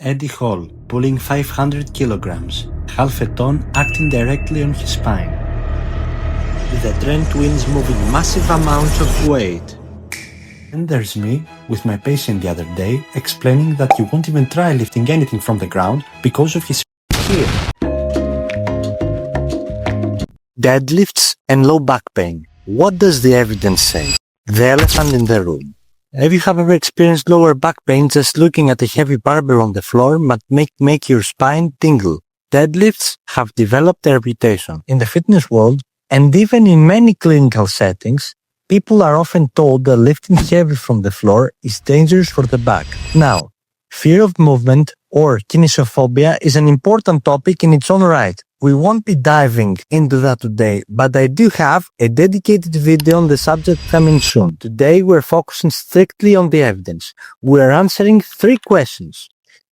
Eddie Hall, pulling 500 kilograms, half a ton acting directly on his spine. The trend twins moving massive amounts of weight. And there's me, with my patient the other day, explaining that he won't even try lifting anything from the ground because of his here. Deadlifts and low back pain. What does the evidence say? The elephant in the room. Have you ever experienced lower back pain just looking at a heavy barbell on the floor but make your spine tingle? Deadlifts have developed a reputation. In the fitness world, and even in many clinical settings, people are often told that lifting heavy from the floor is dangerous for the back. Now, fear of movement or kinesiophobia is an important topic in its own right. We won't be diving into that today, but I do have a dedicated video on the subject coming soon. Today we're focusing strictly on the evidence. We're answering 3 questions.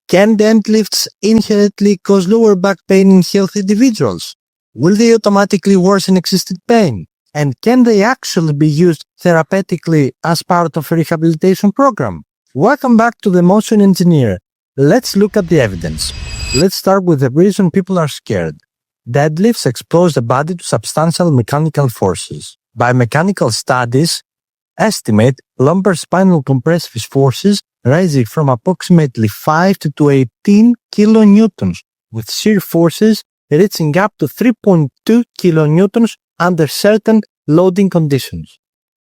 Can deadlifts inherently cause lower back pain in healthy individuals? Will they automatically worsen existing pain? And can they actually be used therapeutically as part of a rehabilitation program? Welcome back to The Motion Engineer. Let's look at the evidence. Let's start with the reason people are scared. Deadlifts expose the body to substantial mechanical forces. Biomechanical studies estimate lumbar spinal compressive forces ranging from approximately 5 to 18 kilonewtons, with shear forces reaching up to 3.2 kilonewtons under certain loading conditions.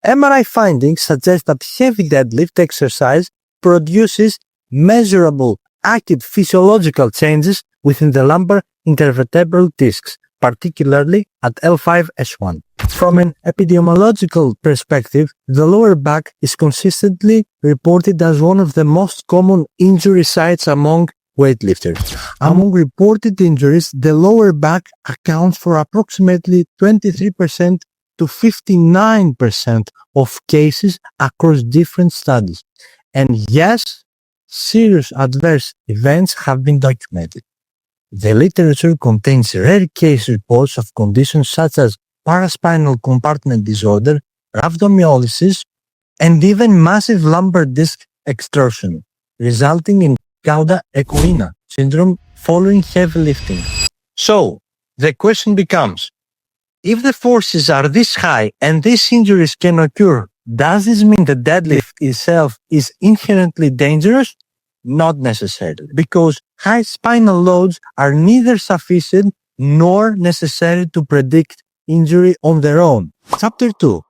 MRI findings suggest that heavy deadlift exercise produces measurable active physiological changes within the lumbar intervertebral discs, particularly at L5-S1. From an epidemiological perspective, the lower back is consistently reported as one of the most common injury sites among weightlifters. Among reported injuries, the lower back accounts for approximately 23% to 59% of cases across different studies. And yes, serious adverse events have been documented. The literature contains rare case reports of conditions such as paraspinal compartment disorder, rhabdomyolysis, and even massive lumbar disc extrusion, resulting in cauda equina syndrome following heavy lifting. So, the question becomes, if the forces are this high and these injuries can occur, does this mean the deadlift itself is inherently dangerous? Not necessarily, because high spinal loads are neither sufficient nor necessary to predict injury on their own. Chapter 2.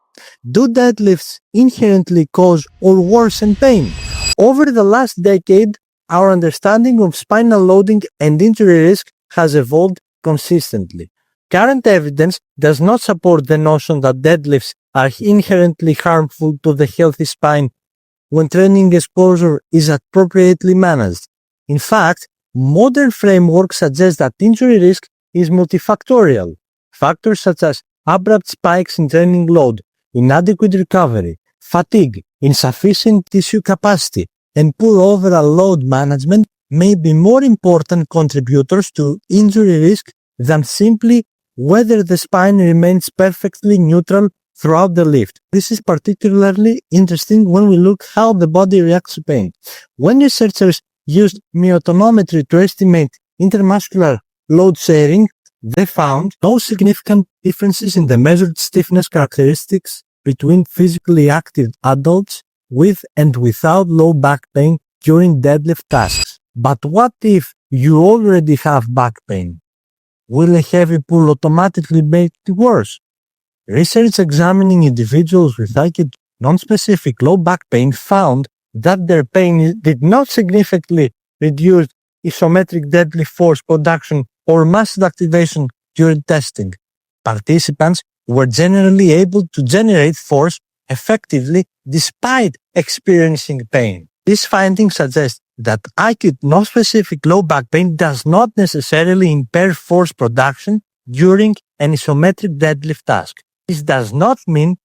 Do deadlifts inherently cause or worsen pain? Over the last decade, our understanding of spinal loading and injury risk has evolved consistently. Current evidence does not support the notion that deadlifts are inherently harmful to the healthy spine when training exposure is appropriately managed. In fact, modern frameworks suggest that injury risk is multifactorial. Factors such as abrupt spikes in training load, inadequate recovery, fatigue, insufficient tissue capacity, and poor overall load management may be more important contributors to injury risk than simply whether the spine remains perfectly neutral throughout the lift. This is particularly interesting when we look how the body reacts to pain. When researchers used myotonometry to estimate intermuscular load sharing, they found no significant differences in the measured stiffness characteristics between physically active adults with and without low back pain during deadlift tasks. But what if you already have back pain? Will a heavy pull automatically make it worse? Research examining individuals with acute non-specific low back pain found that their pain did not significantly reduce isometric deadlift force production or muscle activation during testing. Participants were generally able to generate force effectively despite experiencing pain. This finding suggests that acute non-specific low back pain does not necessarily impair force production during an isometric deadlift task. This does not mean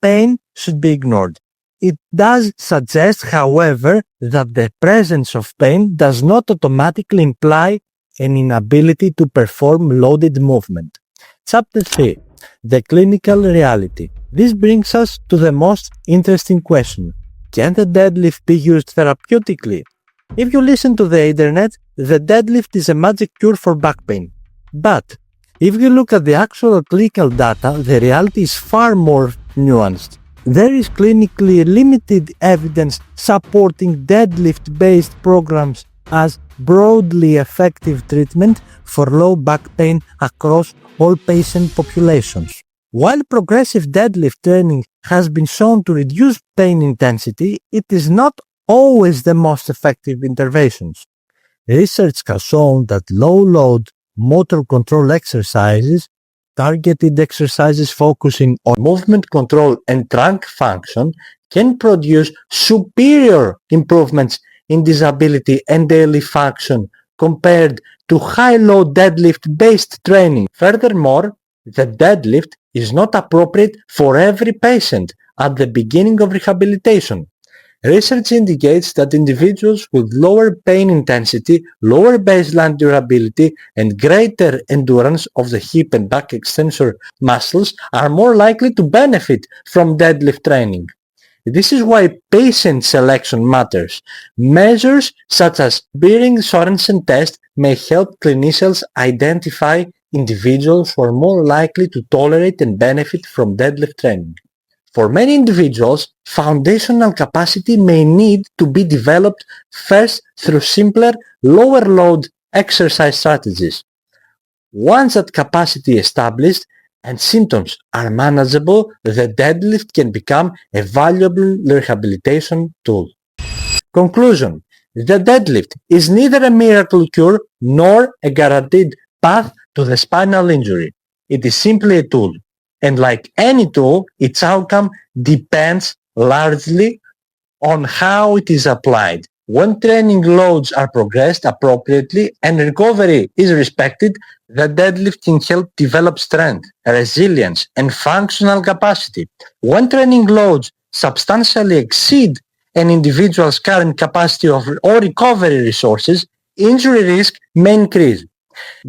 pain should be ignored. It does suggest, however, that the presence of pain does not automatically imply an inability to perform loaded movement. Chapter 3. The clinical reality. This brings us to the most interesting question. Can the deadlift be used therapeutically? If you listen to the internet, the deadlift is a magic cure for back pain. But if you look at the actual clinical data, the reality is far more nuanced. There is clinically limited evidence supporting deadlift-based programs as broadly effective treatment for low back pain across all patient populations. While progressive deadlift training has been shown to reduce pain intensity, it is not always the most effective interventions. Research has shown that low-load motor control exercises, targeted exercises focusing on movement control and trunk function, can produce superior improvements in disability and daily function compared to high-load deadlift-based training. Furthermore, the deadlift is not appropriate for every patient at the beginning of rehabilitation. Research indicates that individuals with lower pain intensity, lower baseline durability, and greater endurance of the hip and back extensor muscles are more likely to benefit from deadlift training. This is why patient selection matters. Measures such as Behring-Sorensen test may help clinicians identify individuals who are more likely to tolerate and benefit from deadlift training. For many individuals, foundational capacity may need to be developed first through simpler, lower load exercise strategies. Once that capacity is established and symptoms are manageable, the deadlift can become a valuable rehabilitation tool. Conclusion: the deadlift is neither a miracle cure nor a guaranteed path to the spinal injury. It is simply a tool. And like any tool, its outcome depends largely on how it is applied. When training loads are progressed appropriately and recovery is respected, the deadlift can help develop strength, resilience, and functional capacity. When training loads substantially exceed an individual's current capacity or recovery resources, injury risk may increase,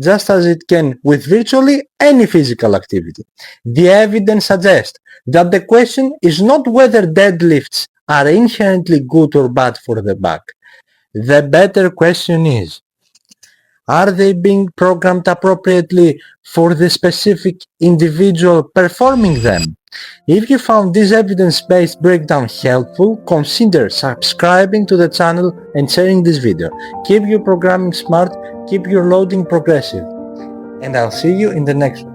just as it can with virtually any physical activity. The evidence suggests that the question is not whether deadlifts are inherently good or bad for the back. The better question is, are they being programmed appropriately for the specific individual performing them? If you found this evidence-based breakdown helpful, consider subscribing to the channel and sharing this video. Keep your programming smart, keep your loading progressive, and I'll see you in the next one.